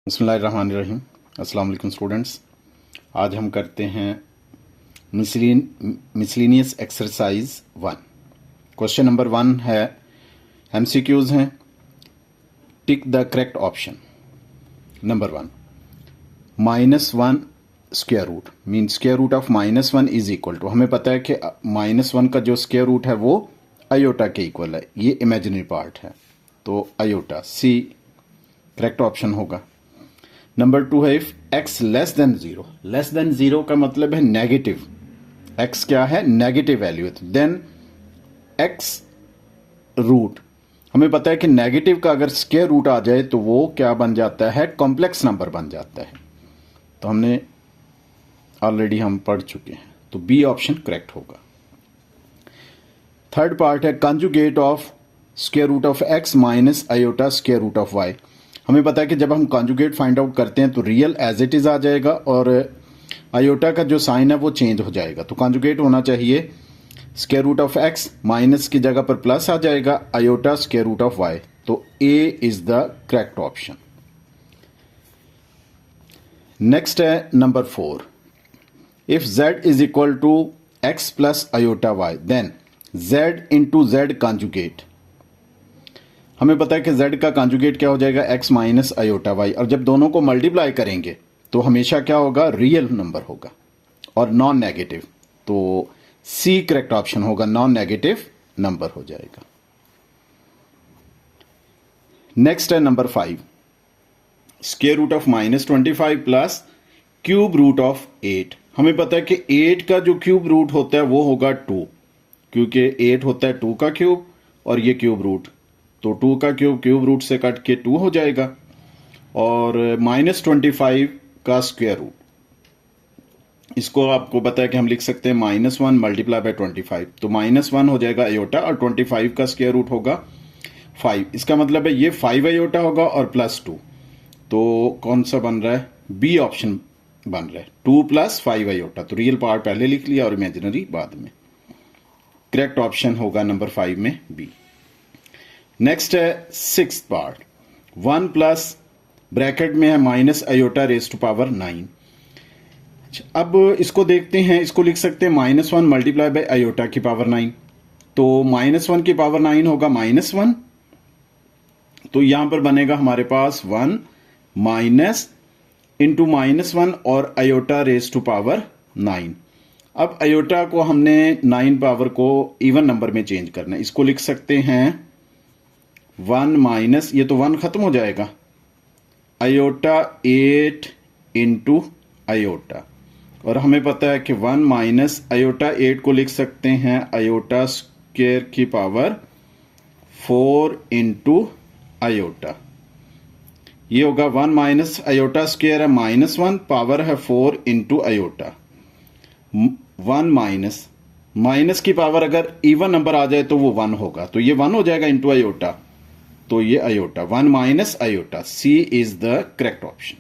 बिस्मिल्लाहिर्रहमानिर्रहीम। अस्सलाम वालेकुम स्टूडेंट्स। आज हम करते हैं मिसलिनियस एक्सरसाइज 1। क्वेश्चन नंबर 1 है, एमसीक्यूज हैं। Tick the correct option. Number 1, -1 square root mean square root of -1 is equal to, हमें पता है कि -1 का जो स्क्वायर रूट है वो आयोटा के इक्वल है। ये इमेजिनरी पार्ट है तो आयोटा, सी करेक्ट ऑप्शन होगा। नंबर 2 है, if x less than 0, less than 0 का मतलब है नेगेटिव। x क्या है? नेगेटिव वैल्यू है। देन x रूट, हमें पता है कि नेगेटिव का अगर स्क्वायर रूट आ जाए तो वो क्या बन जाता है? कॉम्प्लेक्स नंबर बन जाता है। तो हमने ऑलरेडी हम पढ़ चुके हैं, तो बी ऑप्शन करेक्ट होगा। थर्ड पार्ट है, conjugate of square root of x minus iota square root of y। हमें पता है कि जब हम कॉन्जुगेट फाइंड आउट करते हैं तो रियल एज इट इज़ आ जाएगा और आयोटा का जो साइन है वो चेंज हो जाएगा। तो कॉन्जुगेट होना चाहिए square root of X, minus की जगह पर प्लस आ जाएगा iota square root of Y. तो A is the correct option. Next है number 4, if z is equal to X plus iota Y then z into Z conjugate. हमें पता है कि z का कॉन्जुगेट क्या हो जाएगा? x माइनस आयोटा वाई, और जब दोनों को मल्टीप्लाई करेंगे तो हमेशा क्या होगा? रियल नंबर होगा और नॉन नेगेटिव। तो सी करेक्ट ऑप्शन होगा, नॉन नेगेटिव नंबर हो जाएगा। नेक्स्ट है number 5, square root of -25 plus cube root of 8। हमें पता है कि 8 का जो क्यूब रूट होता है वो होगा 2, क्योंकि 8 होता है 2 का क्यूब और ये क्यूब रूट, तो 2 का क्यूब क्यूब रूट से कट के 2 हो जाएगा। और -25 का स्क्वायर रूट, इसको आपको पता है कि हम लिख सकते हैं -1 मल्टीप्लाई बाय 25। तो -1 हो जाएगा आयोटा और 25 का स्क्वायर रूट होगा 5। इसका मतलब है ये 5 आयोटा होगा और प्लस 2। तो कौन सा बन रहा है? बी ऑप्शन बन रहा है, 2 + 5 आयोटा। तो रियल पार्ट पहले लिख लिया और इमेजिनरी बाद में। करेक्ट ऑप्शन होगा नंबर 5 में बी। नेक्स्ट है 6th पार्ट, 1 प्लस ब्रैकेट में है minus iota raise to power 9। अब इसको देखते हैं, इसको लिख सकते हैं -1 मल्टीप्लाई बाय आयोटा की पावर 9। तो -1 की पावर 9 होगा -1, तो यहां पर बनेगा हमारे पास 1 माइनस इंटू -1 और आयोटा रेज टू पावर 9। अब आयोटा को हमने 9 पावर को इवन नंबर में चेंज करना है। इसको लिख सकते हैं 1 माइनस, ये तो 1 खत्म हो जाएगा, आयोटा 8 इंटू आयोटा, और हमें पता है कि 1 माइनस आयोटा 8 को लिख सकते हैं आयोटा स्क्वायर की पावर 4 इंटू आयोटा। ये होगा 1 माइनस आयोटा स्क्वायर है -1, पावर है 4 इंटू आयोटा। 1 माइनस की पावर अगर इवन नंबर आ जाए तो वो 1 होगा, तो ये 1 हो जाएगा इंटू आयोटा, तो ये iota 1 minus iota. C is the correct option.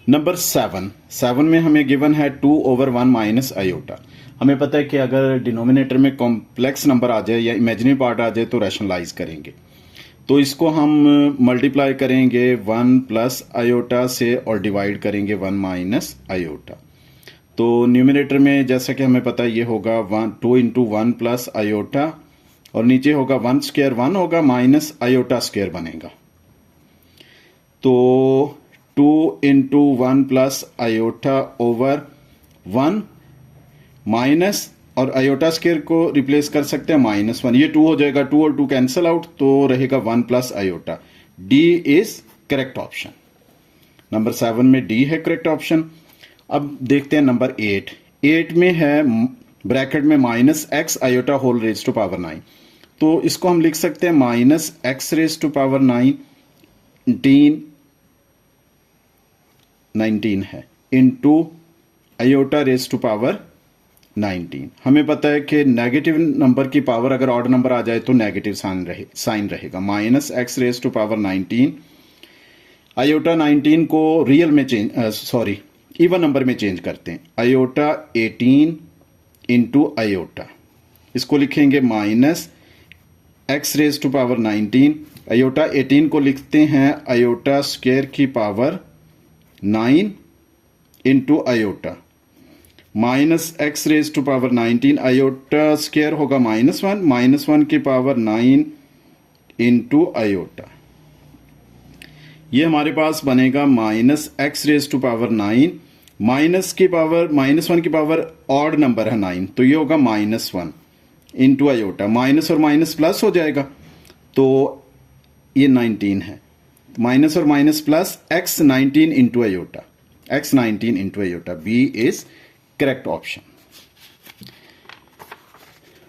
Number 7 में हमें गिवन है 2/1 माइनस आयोटा। हमें पता है कि अगर डिनोमिनेटर में कॉम्प्लेक्स नंबर आ जाए या इमेजिनरी पार्ट आ जाए तो रैशनलाइज करेंगे। तो इसको हम मल्टीप्लाई करेंगे 1 प्लस आयोटा से और डिवाइड करेंगे 1 माइनस आयोटा। तो न्यूमिनेटर में जैसा कि हमें पता है ये होगा 2 इंटू 1 प्लस आयोटा, और नीचे होगा 1 स्क्वायर 1 होगा माइनस आयोटा स्क्वायर बनेगा। तो 2 into 1 plus iota over 1 minus, और आयोटा स्क्वायर को रिप्लेस कर सकते हैं -1, ये 2 हो जाएगा, 2 और 2 कैंसिल आउट, तो रहेगा 1 plus iota. D is correct option. Number 7 में डी है करेक्ट ऑप्शन। अब देखते हैं नंबर 8 में है ब्रैकेट में -x iota whole raise to power 9। तो इसको हम लिख सकते हैं -x रेज टू पावर 19 है into iota raise to power 19। हमें पता है कि नेगेटिव नंबर की पावर अगर ऑड नंबर आ जाए तो नेगेटिव साइन रहेगा। -x raise to power 19, iota 19 को रियल में इवन नंबर में चेंज करते हैं, आयोटा 18 इंटू आयोटा। इसको लिखेंगे -x raise to power 19 iota 18 को लिखते हैं आयोटा स्क्वायर की power 9 into iota minus x raise to power 19 iota square होगा -1 की पावर 9 इंटू आयोटा। ये हमारे पास बनेगा minus x raise to power 9 -1 की पावर ऑड नंबर है 9 तो ये होगा -1 इंटू आयोटा। माइनस और माइनस प्लस हो जाएगा तो ये 19 है। माइनस और minus plus x 19 into iota, x 19 into iota. B is correct option.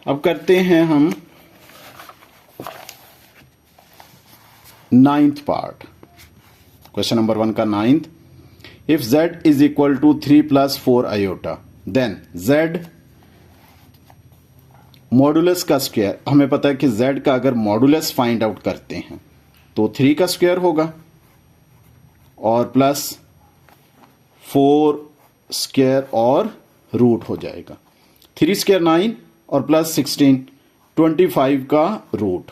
अब करते हैं हम 9th पार्ट, क्वेश्चन नंबर 1 का 9th। If z is equal to 3 + 4 iota then z modulus का स्क्वायर, हमें पता है कि z का अगर मॉडुलस फाइंड आउट करते हैं तो 3 का स्क्वायर होगा और प्लस 4 स्क्वायर और रूट हो जाएगा। 3 स्क्वायर 9 और प्लस 16 25 का रूट,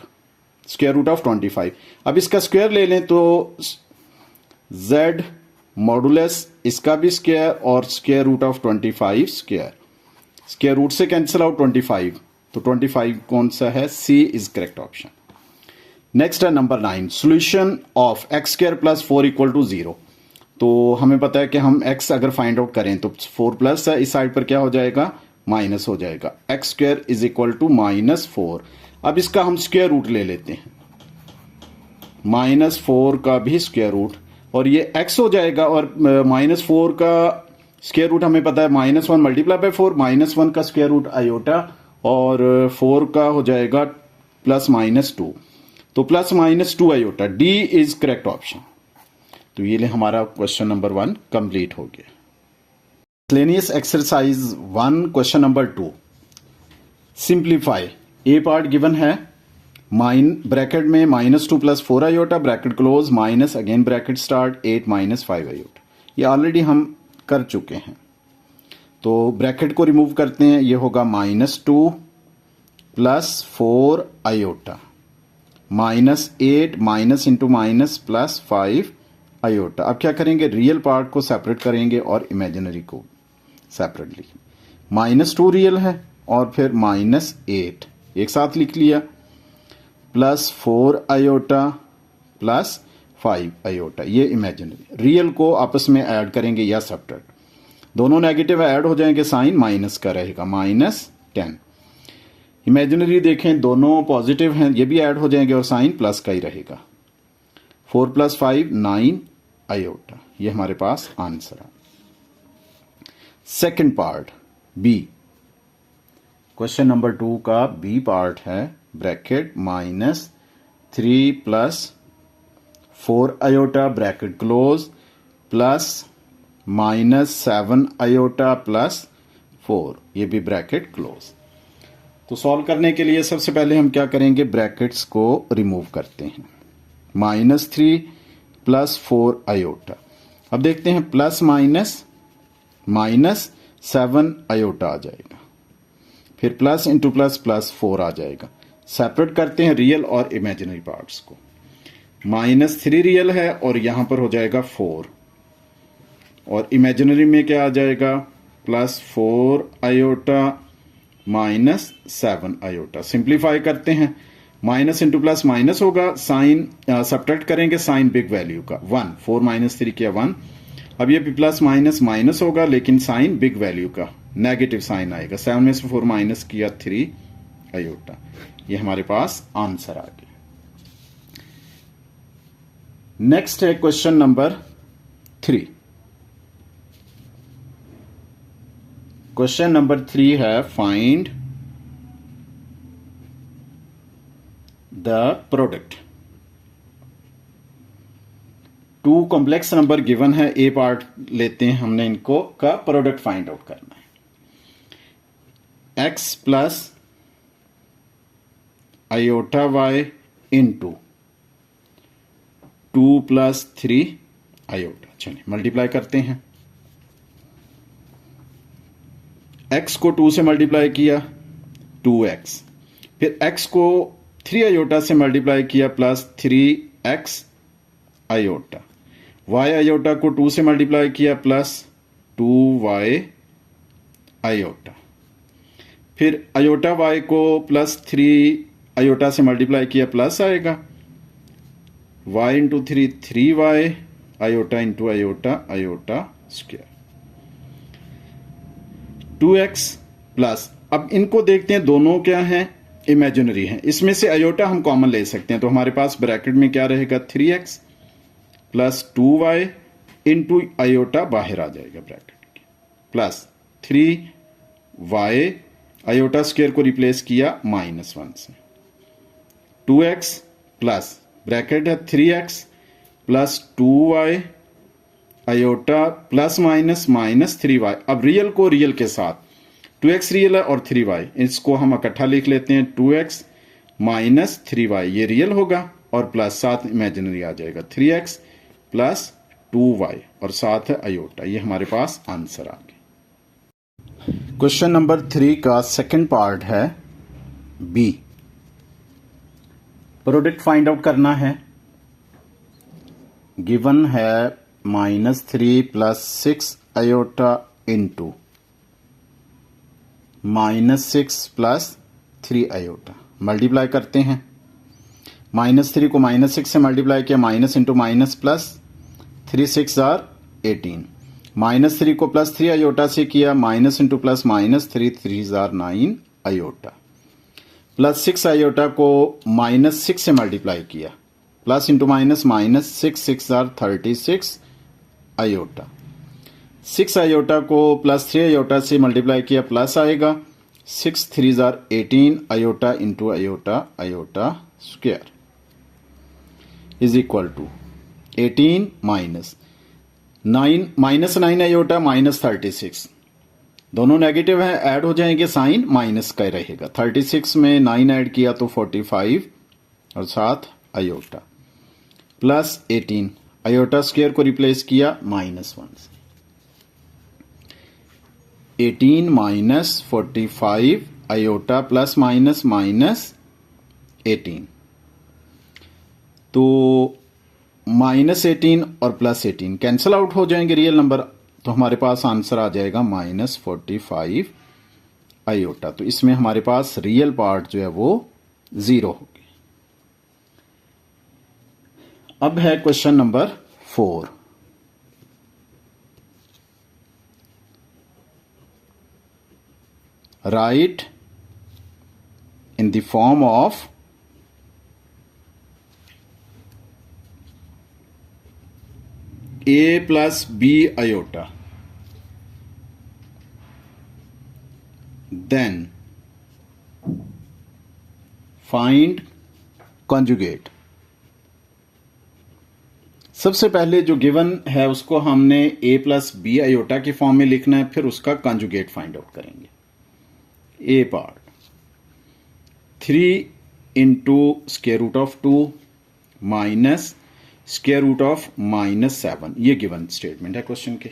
स्क्वायर रूट ऑफ 25। अब इसका स्क्वायर ले लें तो z मॉडुलस इसका भी स्क्वायर और square root of 25 square, square root से कैंसिल आउट 25 तो 25 कौन सा है? C is correct option. Next है number 9, solution of x square plus 4 equal to 0। तो हमें पता है कि हम x अगर फाइंड आउट करें तो 4 प्लस है, इस साइड पर क्या हो जाएगा? माइनस हो जाएगा। x square is equal to -4। अब इसका हम स्क्वायर रूट ले लेते हैं, -4 का भी स्क्वायर रूट और ये x हो जाएगा और -4 का स्क्वायर रूट हमें पता है -1 मल्टीप्लाई बाय 4, -1 का स्क्वायर रूट आयोटा और 4 का हो जाएगा +-2 तो +-2 iota. D is correct option. तो ये ले हमारा क्वेश्चन नंबर 1 कंप्लीट हो गया। Miscellaneous exercise 1 question number 2, simplify. A part given है ब्रैकेट में -2 + 4 iota bracket close minus again bracket start 8 - 5 iota. ये ऑलरेडी हम कर चुके हैं तो ब्रैकेट को रिमूव करते हैं। ये होगा -2 + 4 iota -8 minus into minus +5 iota. अब क्या करेंगे? रियल पार्ट को सेपरेट करेंगे और इमेजिनरी को सेपरेटली। -2 रियल है और फिर -8 एक साथ लिख लिया, +4 आयोटा +5 आयोटा, ये इमेजिनरी। रियल को आपस में ऐड करेंगे या सेपरेट, दोनों नेगेटिव ऐड हो जाएंगे, साइन माइनस का रहेगा -10। इमेजिनरी देखें दोनों पॉजिटिव हैं, ये भी ऐड हो जाएंगे और साइन प्लस का ही रहेगा। 4 + 5 9 आयोटा, ये हमारे पास आंसर है। Second part B, question number 2 का बी पार्ट है bracket -3 + 4 iota bracket close plus -7 iota +4, ये भी ब्रैकेट क्लोज। तो सॉल्व करने के लिए सबसे पहले हम क्या करेंगे? ब्रैकेट्स को रिमूव करते हैं। -3 + 4 आयोटा, अब देखते हैं प्लस माइनस -7 आयोटा आ जाएगा, फिर प्लस इंटू प्लस +4 आ जाएगा। सेपरेट करते हैं रियल और इमेजिनरी पार्ट्स को। -3 रियल है और यहां पर हो जाएगा 4 और इमेजिनरी में क्या आ जाएगा? +4 आयोटा -7 आयोटा। सिंप्लीफाई करते हैं, माइनस इंटू प्लस माइनस होगा, साइन सब्ट्रैक्ट करेंगे साइन बिग वैल्यू का 1, 4 - 3 किया 1। अब ये प्लस माइनस माइनस होगा लेकिन साइन बिग वैल्यू का नेगेटिव साइन आएगा। 7 में से 4 माइनस किया 3 आयोटा, ये हमारे पास आंसर आ गया। नेक्स्ट है क्वेश्चन नंबर 3। क्वेश्चन नंबर 3 है find the product. 2 complex number given है, ए पार्ट लेते हैं हमने, इनको का प्रोडक्ट फाइंड आउट करना है। x plus iota y into 2 + 3 iota. चलिए मल्टीप्लाई करते हैं। x को 2 से मल्टीप्लाई किया 2x, फिर x को 3 आयोटा से मल्टीप्लाई किया plus 3x iota, y iota को 2 से मल्टीप्लाई किया प्लस 2y आयोटा, फिर आयोटा y को प्लस 3 आयोटा से मल्टीप्लाई किया प्लस आएगा y into 3 3y iota into iota iota square 2x plus. अब इनको देखते हैं, दोनों क्या हैं, इमेजिनरी हैं। इसमें से आयोटा हम कॉमन ले सकते हैं, तो हमारे पास ब्रैकेट में क्या रहेगा 3x plus 2y into iota बाहर आ जाएगा ब्रैकेट के, प्लस 3y आयोटा स्क्वायर को रिप्लेस किया -1 से, 2x प्लस ब्रैकेट है 3x plus 2y iota plus minus 3y। अब रियल को रियल के साथ, 2x रियल है और 3y, इसको हम इकट्ठा लिख लेते हैं, 2x माइनस 3y ये रियल होगा और प्लस साथ इमेजिनरी आ जाएगा 3x प्लस 2y और साथ है आयोटा। ये हमारे पास आंसर आ गया। क्वेश्चन नंबर 3 का सेकंड पार्ट है बी। प्रोडक्ट फाइंड आउट करना है। गिवन है -3 plus 6 iota into -6 plus 3 iota. Multiply करते हैं, -3 को -6 से मल्टीप्लाई किया, minus into minus plus, 3 6 are 18, -3 को प्लस 3 आयोटा से किया, minus into plus minus, 3 3 are 9 iota, plus 6 iota को -6 से मल्टीप्लाई किया, plus into minus minus, 6 6 are 36 iota, 6 iota को प्लस 3 आयोटा से मल्टीप्लाई किया, प्लस आएगा, 6 3 are 18 iota into iota iota square is equal to 18 -9 iota -36, दोनों नेगेटिव है, add हो जाएंगे, साइन माइनस का रहेगा। 36 में 9 ऐड किया तो 45 और साथ आयोटा, प्लस 18 आयोटा स्क्वायर को रिप्लेस किया -1 से, 18 माइनस 45 आयोटा प्लस माइनस -18, तो -18 और प्लस 18 कैंसिल आउट हो जाएंगे रियल नंबर, तो हमारे पास आंसर आ जाएगा -45 आयोटा। तो इसमें हमारे पास रियल पार्ट जो है वो 0 हो गया। अब है question number 4। Right in the form of a plus b iota, then find conjugate. सबसे पहले जो गिवन है उसको हमने a प्लस बी आयोटा के फॉर्म में लिखना है, फिर उसका कॉन्जुगेट फाइंड आउट करेंगे। a part 3 into square root of 2 minus square root of -7, ये गिवन स्टेटमेंट है क्वेश्चन के।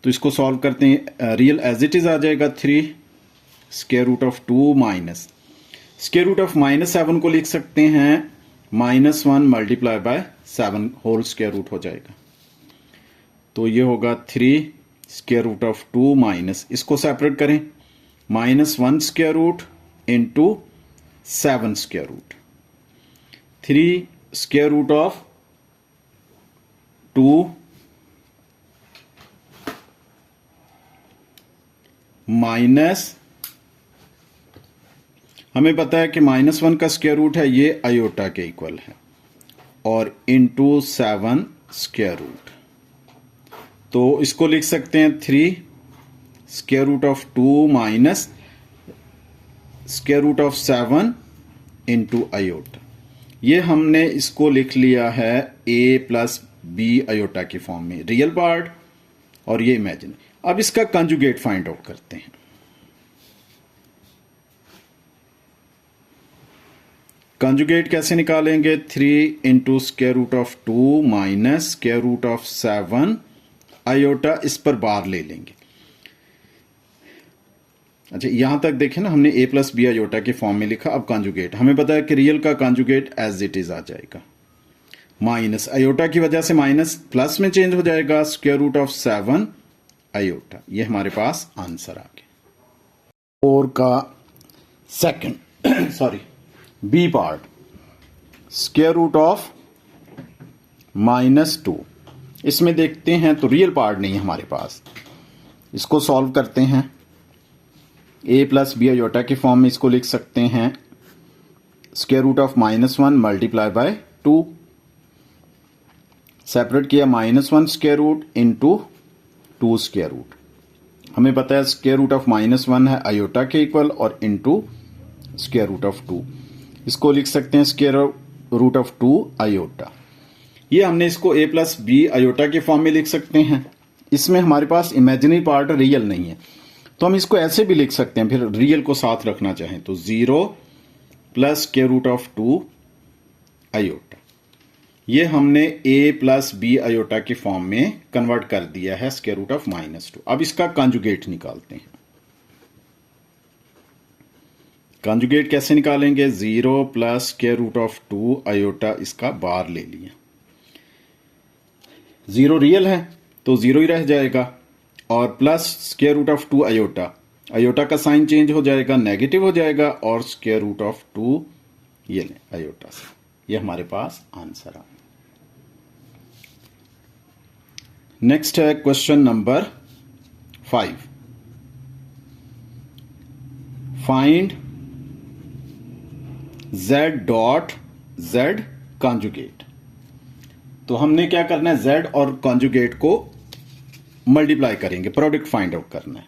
तो इसको सॉल्व करते हैं, रियल एज इट इज आ जाएगा 3 square root of 2 minus square root of -7 को लिख सकते हैं -1 multiply by 7 whole square root हो जाएगा, तो ये होगा 3 स्क्वायर रूट ऑफ 2 माइनस, इसको सेपरेट करें, -1 square root into 7 square root, 3 square root of 2 minus, हमें पता है कि -1 का स्क्वायर रूट है, ये आयोटा के इक्वल है, और इंटू 7 स्क्वायर रूट, तो इसको लिख सकते हैं 3 square root of 2 minus square root of 7 into iota. ये हमने इसको लिख लिया है a प्लस बी आयोटा की फॉर्म में, रियल पार्ट और ये इमेजिन। अब इसका कंजुगेट फाइंड आउट करते हैं। कंजुगेट कैसे निकालेंगे, 3 into square root of 2 minus square root of 7 iota, इस पर बार ले लेंगे। अच्छा, यहां तक देखें ना, हमने a प्लस बी आयोटा के फॉर्म में लिखा। अब कॉन्जुगेट हमें पता है कि रियल का कॉन्जुगेट एज इट इज आ जाएगा। माइनस आयोटा की वजह से माइनस प्लस में चेंज हो जाएगा, स्क्वायर रूट ऑफ 7 आयोटा। ये हमारे पास आंसर आ गया। 4 का second sorry B part, square root of -2। इसमें देखते हैं तो रियल पार्ट नहीं है हमारे पास। इसको सॉल्व करते हैं। a प्लस बी आयोटा के फॉर्म में इसको लिख सकते हैं square root of -1 multiply by 2। Separate किया, -1 square root into 2 square root. हमें पता है स्क्वायर रूट ऑफ -1 है आयोटा के इक्वल और इंटू स्क्वायर रूट ऑफ 2। इसको लिख सकते हैं स्क्वायर रूट ऑफ 2 आयोटा। ये हमने इसको a प्लस बी आयोटा के फॉर्म में लिख सकते हैं। इसमें हमारे पास इमेजिनरी पार्ट रियल नहीं है, तो हम इसको ऐसे भी लिख सकते हैं। फिर रियल को साथ रखना चाहें तो 0 plus square root of 2 iota. ये हमने a प्लस बी आयोटा के फॉर्म में कन्वर्ट कर दिया है स्क्वायर रूट ऑफ -2। अब इसका कॉन्जुगेट निकालते हैं। कॉन्जुगेट कैसे निकालेंगे? 0 plus square root of 2 iota, इसका बार ले लिया। 0 रियल है तो 0 ही रह जाएगा, और plus square root of 2 iota, iota का साइन चेंज हो जाएगा, नेगेटिव हो जाएगा, और स्क्वायर रूट ऑफ 2 ये ले आयोटा से। ये हमारे पास आंसर आ। नेक्स्ट है question number 5। Find z dot z conjugate. तो हमने क्या करना है, z और कॉन्जुगेट को मल्टीप्लाई करेंगे, प्रोडक्ट फाइंड आउट करना है।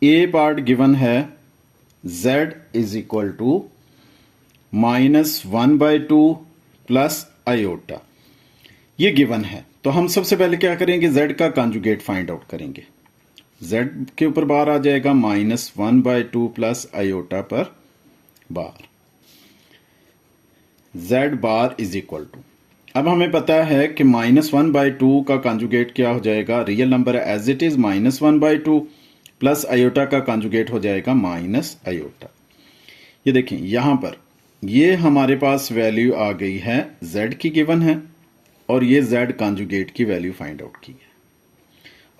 ए पार्ट गिवन है z is equal to -1/2 plus iota, ये गिवन है। तो हम सबसे पहले क्या करेंगे, z का कॉन्जुगेट फाइंड आउट करेंगे। z के ऊपर बार आ जाएगा -1/2 प्लस आयोटा पर bar, z bar is equal to. अब हमें पता है कि -1/2 का कॉन्जुगेट क्या हो जाएगा, रियल नंबर है as it is -1/2 plus iota का कॉन्जुगेट हो जाएगा माइनस आयोटा। ये देखें यहां पर ये हमारे पास वैल्यू आ गई है, z की गिवन है और ये z कॉन्जुगेट की वैल्यू फाइंड आउट की है।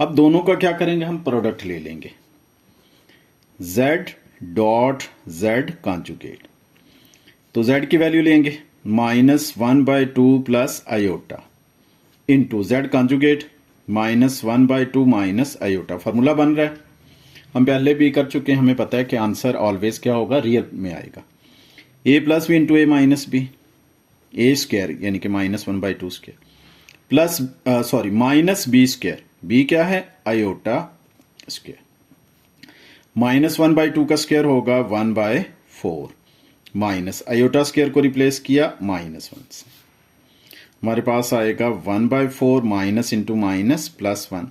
अब दोनों का क्या करेंगे, हम प्रोडक्ट ले लेंगे। z डॉट z कॉन्जुगेट, तो z की वैल्यू लेंगे -1/2 plus iota into z conjugate -1/2 minus iota. Formula बन रहा है, हम पहले भी कर चुके हैं, हमें पता है कि आंसर ऑलवेज क्या होगा, रियल में आएगा। a plus B into A minus B, A square यानी कि -1/2 square plus sorry minus B square, B क्या है आयोटा स्क्वायर, -1/2 का स्क्वायर होगा 1/4 माइनस आयोटा स्क्वायर को रिप्लेस किया -1 से, हमारे पास आएगा 1/4 माइनस इंटू माइनस प्लस 1।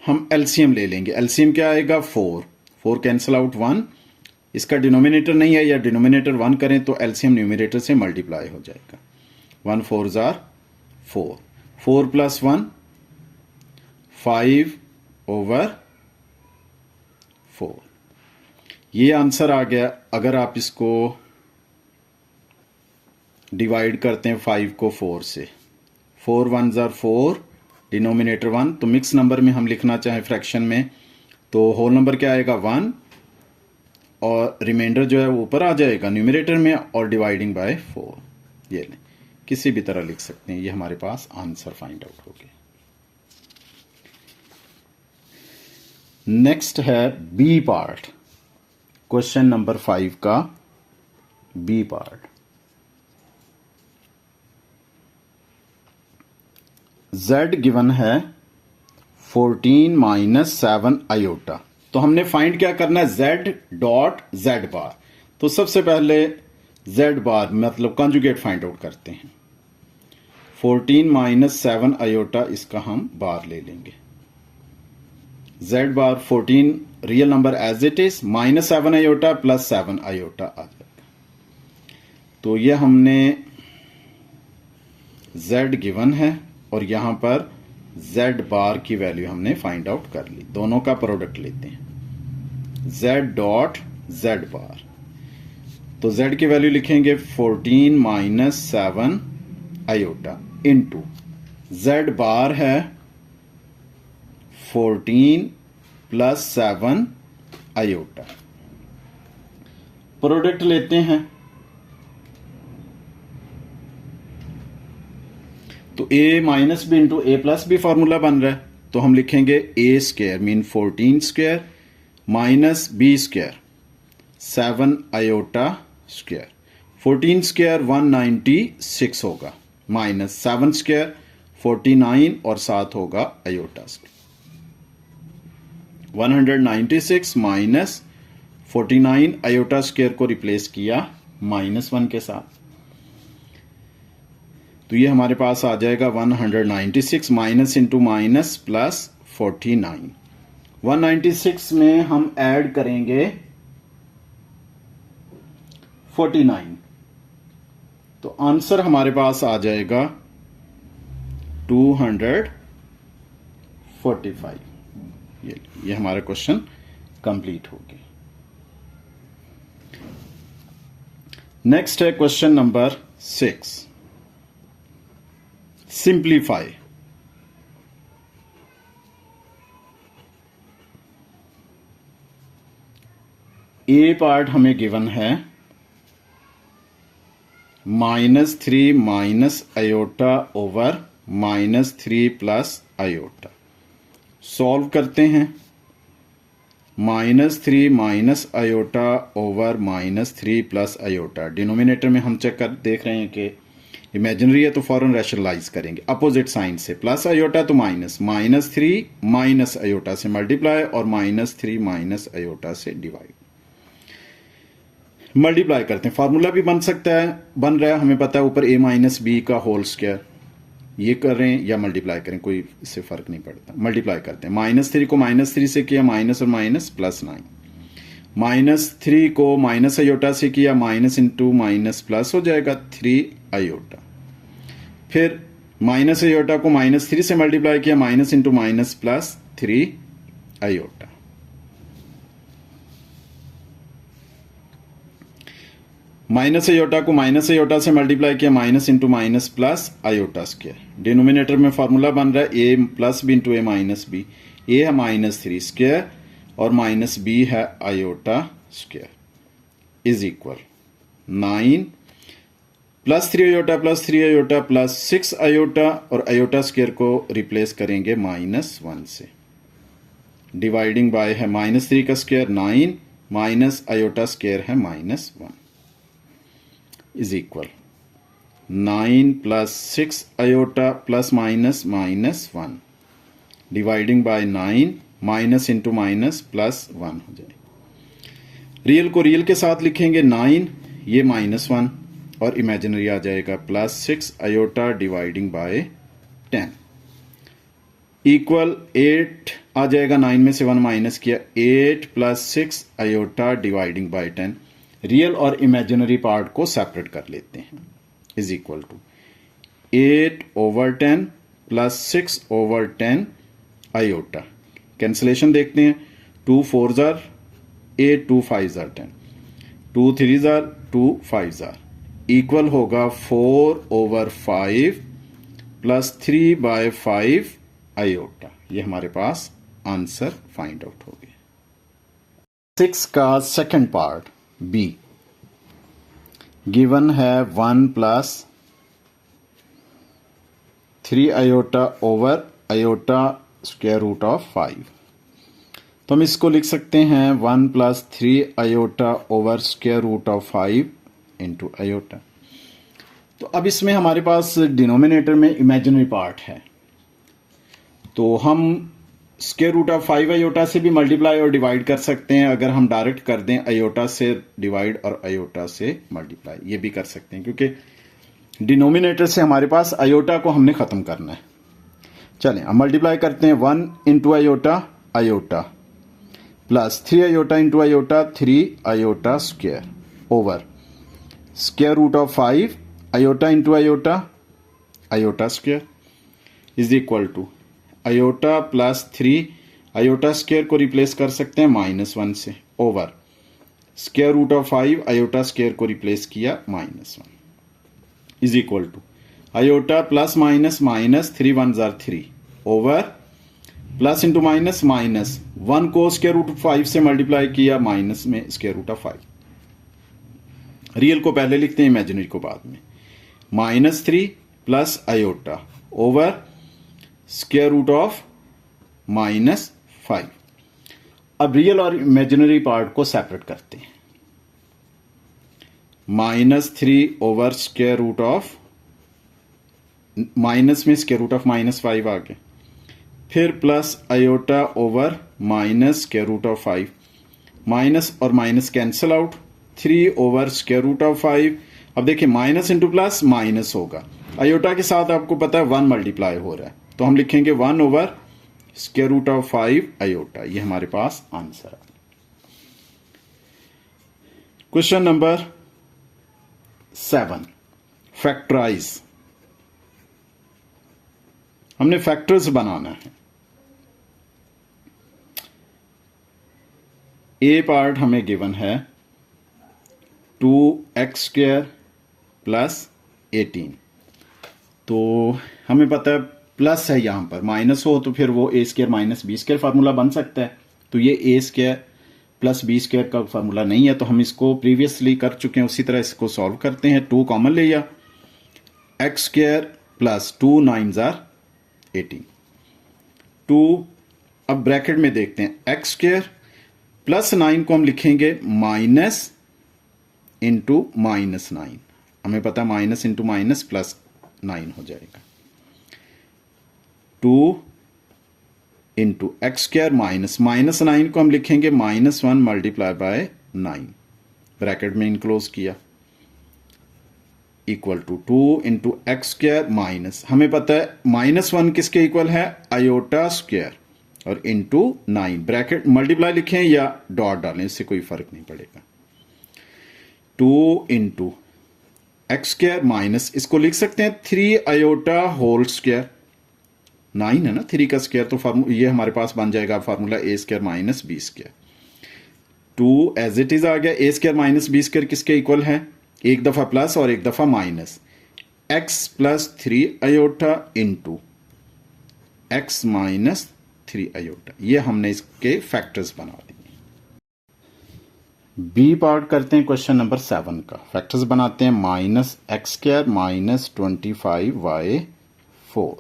हम एलसीएम ले लेंगे, एलसीएम क्या आएगा 4 कैंसिल आउट 1, इसका डिनोमिनेटर नहीं है या डिनोमिनेटर 1 करें तो एलसीएम न्यूमरेटर से मल्टीप्लाई हो जाएगा। 1 4 जार 4, 4 प्लस 1 5/4, ये आंसर आ गया। अगर आप इसको डिवाइड करते हैं 5 को 4 से, 4 1 जार 4, डिनोमिनेटर 1, तो मिक्स नंबर में हम लिखना चाहें फ्रैक्शन में तो होल नंबर क्या आएगा 1 और रिमाइंडर जो है वो ऊपर आ जाएगा न्यूमरेटर में और डिवाइडिंग बाय 4। ये लें, किसी भी तरह लिख सकते हैं, ये हमारे पास आंसर फाइंड आउट हो गया। नेक्स्ट है बी पार्ट, क्वेश्चन नंबर 5 का बी पार्ट। z गिवन है 14 माइनस 7 आयोटा, तो हमने फाइंड क्या करना है, z डॉट z बार। तो सबसे पहले z बार मतलब कॉन्जुगेट फाइंड आउट करते हैं। 14 माइनस 7 आयोटा, इसका हम बार ले लेंगे। z bar 14 real number as it is, -7 iota plus 7 iota आ जाएगा। तो ये हमने z गिवन है और यहां पर z बार की वैल्यू हमने फाइंड आउट कर ली। दोनों का प्रोडक्ट लेते हैं, z डॉट z बार। तो z की वैल्यू लिखेंगे 14 माइनस 7 आयोटा इंटू z बार है 14 प्लस 7 आयोटा। प्रोडक्ट लेते हैं तो a minus B into A plus B formula बन रहा है, तो हम लिखेंगे A square mean 14 square minus B square 7 iota square. 14 square 196 होगा माइनस 7 स्क्वायर 49 और 7 होगा iota square. 196 minus 49 iota square को रिप्लेस किया -1 के साथ, तो ये हमारे पास आ जाएगा 196 माइनस इंटू माइनस प्लस 49। 196 में हम ऐड करेंगे 49, तो आंसर हमारे पास आ जाएगा 245। ये हमारा क्वेश्चन कंप्लीट हो गया। नेक्स्ट है question number 6, simplify. A part हमें गिवन है -3 minus iota over -3 plus iota. Solve करते हैं। -3 minus iota over -3 plus iota. Denominator में हम चेक कर देख रहे हैं कि इमेजिनरी है तो फौरन रैशनलाइज करेंगे अपोजिट साइन से। प्लस आयोटा तो माइनस, -3 माइनस आयोटा से मल्टीप्लाई और -3 माइनस आयोटा से डिवाइड। मल्टीप्लाई करते हैं, फार्मूला भी बन सकता है, बन रहा है, हमें पता है ऊपर a माइनस बी का होल स्क्वायर। ये करें या मल्टीप्लाई करें कोई इससे फर्क नहीं पड़ता। मल्टीप्लाई करते हैं। -3 को -3 से किया माइनस और माइनस +9। -3 को माइनस आयोटा से किया माइनस इंटू माइनस प्लस हो जाएगा 3 आयोटा। फिर माइनस आयोटा को -3 से मल्टीप्लाई किया minus into minus plus 3 iota. Minus iota को माइनस आयोटा से मल्टीप्लाई किया minus into minus plus iota square. Denominator में फॉर्मूला बन रहा है a plus B into A minus B. A है -3 स्क्वायर और माइनस बी है iota square is equal 9 plus 3 iota plus 3 iota plus 6 iota और आयोटा स्क्वायर को रिप्लेस करेंगे -1 से। डिवाइडिंग बाय है -3 का स्क्वायर 9 माइनस आयोटा स्क्वायर है -1 is equal 9 plus 6 iota plus minus -1 dividing by 9 minus into minus +1 हो जाए। रियल को रियल के साथ लिखेंगे 9, ये -1 और इमेजिनरी आ जाएगा +6 आयोटा डिवाइडिंग बाय 10 इक्वल 8 आ जाएगा। 9 में से 1 माइनस किया 8 plus 6 iota dividing by 10। Real और इमेजिनरी पार्ट को सेपरेट कर लेते हैं is equal to 8 over 10 plus 6 over 10 iota. Cancellation देखते हैं। 2 4 जार 8, 2 5 जार 10, 2 3 जार 2 5 जार इक्वल होगा 4 ओवर 5 प्लस 3 बाय 5 आयोटा। ये हमारे पास आंसर फाइंड आउट हो गया। 6 का सेकंड पार्ट बी गिवन है 1 plus 3 iota over iota square root of 5। तो हम इसको लिख सकते हैं 1 plus 3 iota over square root of 5 into iota. तो अब इसमें हमारे पास डिनोमिनेटर में इमेजिनरी पार्ट है, तो हम स्क्वायर रूट ऑफ 5 आयोटा से भी मल्टीप्लाई और डिवाइड कर सकते हैं। अगर हम डायरेक्ट कर दें आयोटा से डिवाइड और आयोटा से मल्टीप्लाई, ये भी कर सकते हैं, क्योंकि डिनोमिनेटर से हमारे पास आयोटा को हमने खत्म करना है। चलें अब मल्टीप्लाई करते हैं। 1 into iota iota plus 3 iota into iota 3 iota square over square root of 5 iota into iota iota square is equal to iota plus 3 iota square को रिप्लेस कर सकते हैं -1 से, over square root of 5 iota square को replace किया -1 is equal to iota plus minus minus 3 1 जार 3 over plus into minus minus 1 को square root of 5 से मल्टीप्लाई किया माइनस में स्क्वायर रूट ऑफ 5। रियल को पहले लिखते हैं, इमेजिनरी को बाद में। -3 plus iota over square root of -5। अब रियल और इमेजिनरी पार्ट को सेपरेट करते हैं। -3 over square root of minus में स्क्वायर रूट ऑफ -5 आ गया, फिर plus iota over minus square root of 5, minus और minus cancel out, 3 over square root of 5। अब देखिए माइनस इंटू प्लस माइनस होगा, आयोटा के साथ आपको पता है 1 मल्टीप्लाई हो रहा है, तो हम लिखेंगे 1 over square root of 5 iota. ये हमारे पास आंसर है। Question number 7, factorise. हमने फैक्टर्स बनाना है। ए पार्ट हमें गिवन है 2x² प्लस 18, तो हमें पता है प्लस है, यहां पर माइनस हो तो फिर वो a² माइनस b² फार्मूला बन सकता है, तो ये a² प्लस b² का फार्मूला नहीं है, तो हम इसको प्रीवियसली कर चुके हैं, उसी तरह इसको सॉल्व करते हैं। 2 कॉमन लिया, x² प्लस 2 9 जार 18, 2 अब ब्रैकेट में देखते हैं x² प्लस 9 को हम लिखेंगे माइनस इंटू -9, हमें पता है माइनस इंटू माइनस प्लस 9 हो जाएगा। 2 इंटू x² माइनस -9 को हम लिखेंगे -1 मल्टीप्लाई बाय 9, ब्रैकेट में इनक्लोज किया, equal to 2 into x² minus, हमें पता है -1 किसके इक्वल है, आयोटा स्क्वायर, और इंटू 9, ब्रैकेट मल्टीप्लाई लिखें या डॉट डालें, इससे कोई फर्क नहीं पड़ेगा। 2 इंटू x² माइनस, इसको लिख सकते हैं 3 आयोटा होल स्क्वायर, 9 है ना 3 का स्क्वायर, तो ये हमारे पास बन जाएगा formula a² minus b²। 2 as it is आ गया, a² माइनस b² किसके इक्वल है, एक दफा प्लस और एक दफा minus, x plus 3 iota into x minus 3 iota. ये हमने इसके फैक्टर्स बना दिए। बी पार्ट करते हैं क्वेश्चन नंबर 7 का। फैक्टर्स बनाते हैं -x² माइनस 25y4।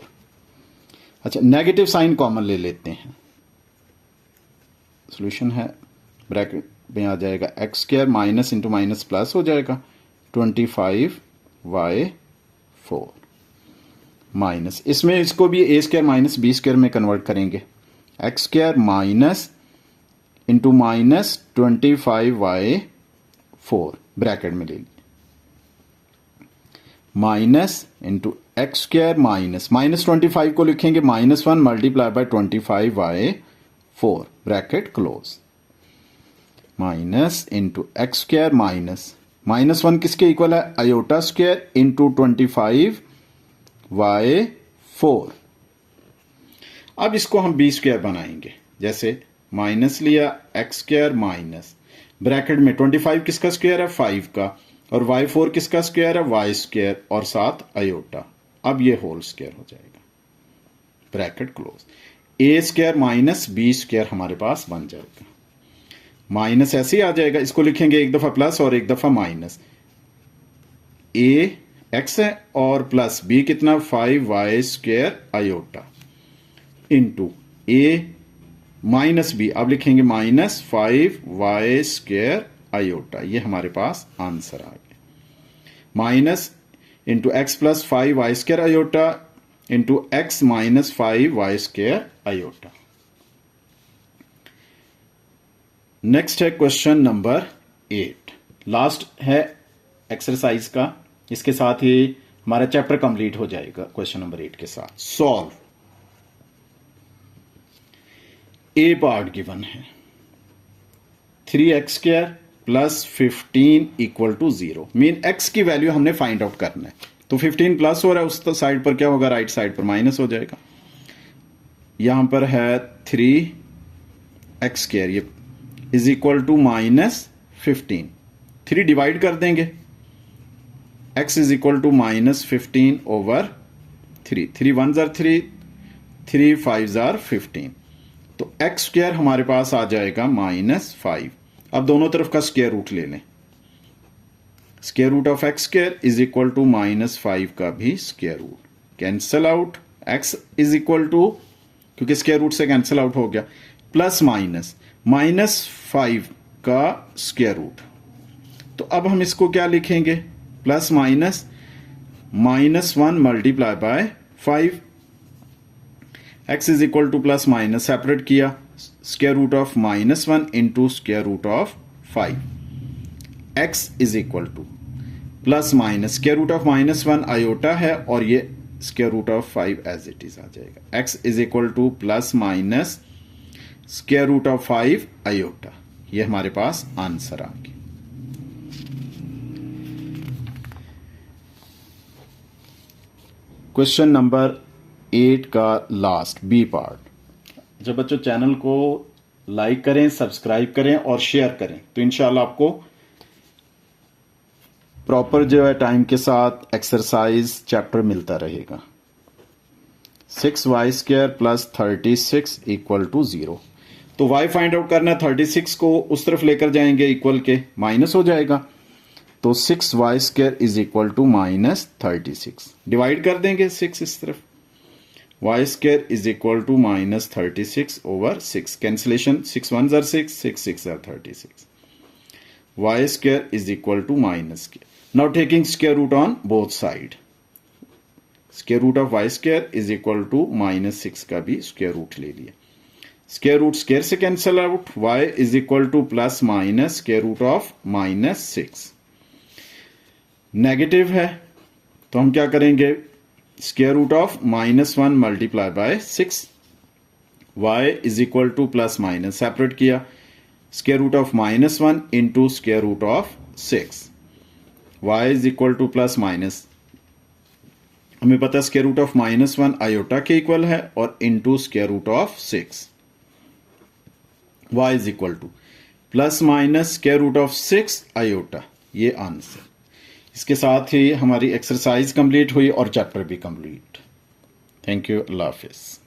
अच्छा, नेगेटिव साइन कॉमन ले लेते हैं, सॉल्यूशन है, ब्रैकेट में आ जाएगा x² minus into minus plus हो जाएगा 25y4 माइनस, इसमें इसको भी a² माइनस b² में कन्वर्ट करेंगे, x² minus into minus 25y4 bracket में ले लीजिए, माइनस इंटू x² माइनस -25 को लिखेंगे -1 multiply bye 25y4 bracket close, minus into x² minus -1 किसके इक्वल है, आयोटा स्क्वायर इंटू 25y4। अब इसको हम b² बनाएंगे, जैसे माइनस लिया x² माइनस, ब्रैकेट में 25 किसका स्क्वायर है, 5 का, और y4 किसका स्क्वायर है, y² और साथ आयोटा, अब ये होल स्क्वायर हो जाएगा, bracket close, a² minus b² हमारे पास बन जाएगा, माइनस ऐसे ही आ जाएगा, इसको लिखेंगे एक दफा प्लस और एक दफा माइनस, a x है और प्लस b कितना 5y² iota into a minus b, अब लिखेंगे -5y² आयोटा। ये हमारे पास आंसर आ गया, minus into x plus 5y² iota into x minus 5y² iota. Next है क्वेश्चन नंबर 8, लास्ट है एक्सरसाइज का, इसके साथ ही हमारा चैप्टर कंप्लीट हो जाएगा क्वेश्चन नंबर 8 के साथ। सॉल्व। ए पार्ट गिवन है 3x² plus 15 equal to 0, mean x की वैल्यू हमने फाइंड आउट करना है, तो 15 प्लस हो रहा है, उस साइड पर क्या होगा, राइट साइड पर माइनस हो जाएगा, यहां पर है 3 एक्स स्क्वायर ये इज इक्वल टू -15। 3 डिवाइड कर देंगे, x is equal to -15 over 3। 3 1 जार 3, 3 5 जार 15, तो एक्स स्क्वायर हमारे पास आ जाएगा -5। अब दोनों तरफ का स्क्वायर रूट ले लें। Square root of x square is equal to -5 का भी square root, cancel out. X is equal to, क्योंकि स्क्वायर रूट से कैंसल आउट हो गया, प्लस -5 का स्क्वायर रूट। तो अब हम इसको क्या लिखेंगे, plus -1 multiply by 5। X is equal to plus minus separate किया, square root of -1 into square root of 5। X is equal to plus minus square root of -1 iota है और ये square root of 5 as it is आ जाएगा। X is equal to plus minus square root of 5 iota, ये हमारे पास answer आ गया। Question number 8 का लास्ट बी पार्ट। जब बच्चों चैनल को लाइक करें, सब्सक्राइब करें और शेयर करें तो इंशाल्लाह आपको प्रॉपर जो है टाइम के साथ एक्सरसाइज चैप्टर मिलता रहेगा। 6y² plus 36 equal to 0। तो y फाइंड आउट करना है, 36 को उस तरफ लेकर जाएंगे इक्वल के, माइनस हो जाएगा, तो 6y² is equal to -36। Divide कर देंगे 6 इस तरफ, y² is equal to -36 over 6। Cancellation, 6 1 जार 6, 6 6 जार 36। y² is equal to -। Now taking square root on both side, square root of y² is equal to -6 का भी स्क्वायर रूट ले लिया। स्क्वायर रूट स्क्वायर से cancel out, y is equal to plus minus square root of -6। Negative है तो हम क्या करेंगे, square root of -1 multiply by 6। y is equal to plus minus separate किया, square root of -1 into square root of 6। y is equal to plus minus, हमें पता है square root of -1 iota के इक्वल है और into square root of 6। y is equal to plus minus square root of 6 iota, ये answer. इसके साथ ही हमारी एक्सरसाइज कंप्लीट हुई और चैप्टर भी complete. Thank you, Allah Hafiz.